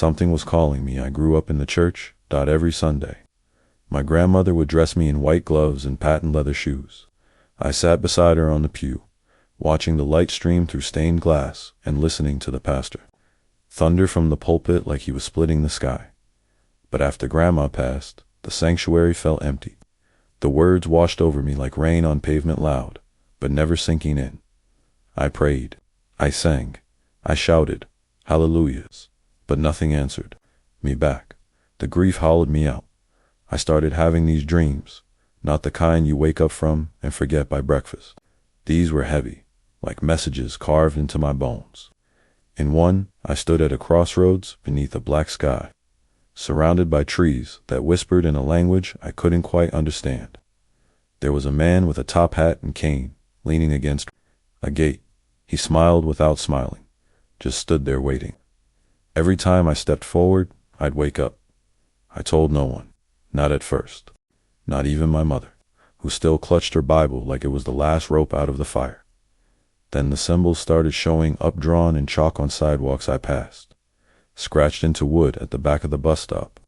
Something was calling me. I grew up in the church, every Sunday. My grandmother would dress me in white gloves and patent leather shoes. I sat beside her on the pew, watching the light stream through stained glass and listening to the pastor thunder from the pulpit like he was splitting the sky. But after Grandma passed, the sanctuary felt empty. The words washed over me like rain on pavement, loud, but never sinking in. I prayed. I sang. I shouted hallelujahs, but nothing answered me back. The grief hollowed me out. I started having these dreams, not the kind you wake up from and forget by breakfast. These were heavy, like messages carved into my bones. In one, I stood at a crossroads beneath a black sky, surrounded by trees that whispered in a language I couldn't quite understand. There was a man with a top hat and cane, leaning against a gate. He smiled without smiling, just stood there waiting. Every time I stepped forward, I'd wake up. I told no one, not at first, not even my mother, who still clutched her Bible like it was the last rope out of the fire. Then the symbols started showing up, drawn in chalk on sidewalks I passed, scratched into wood at the back of the bus stop.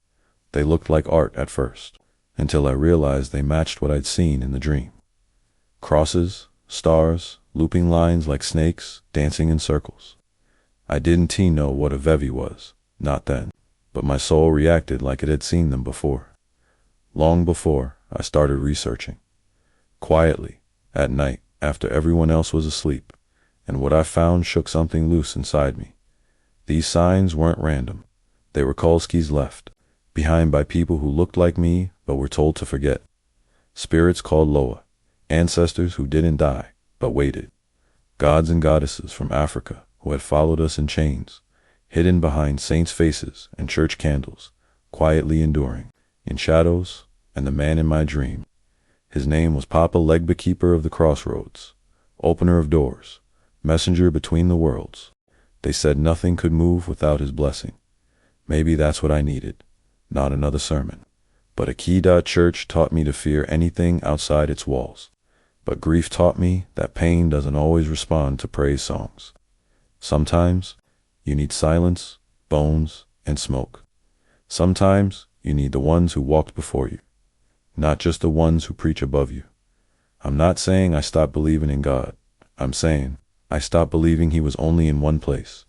They looked like art at first, until I realized they matched what I'd seen in the dream. Crosses, stars, looping lines like snakes, dancing in circles. I didn't know what a Vevi was, not then, but my soul reacted like it had seen them before. Long before I started researching. Quietly, at night, after everyone else was asleep, and what I found shook something loose inside me. These signs weren't random. They were Kolsky's left, behind by people who looked like me but were told to forget. Spirits called Loa, ancestors who didn't die but waited. Gods and goddesses from Africa who had followed us in chains, hidden behind saints' faces and church candles, quietly enduring, in shadows. And the man in my dream, his name was Papa Legba, keeper of the crossroads, opener of doors, messenger between the worlds. They said nothing could move without his blessing. Maybe that's what I needed, not another sermon. But a key. Church taught me to fear anything outside its walls. But grief taught me that pain doesn't always respond to praise songs. Sometimes you need silence, bones, and smoke. Sometimes you need the ones who walked before you, not just the ones who preach above you. I'm not saying I stopped believing in God. I'm saying I stopped believing he was only in one place.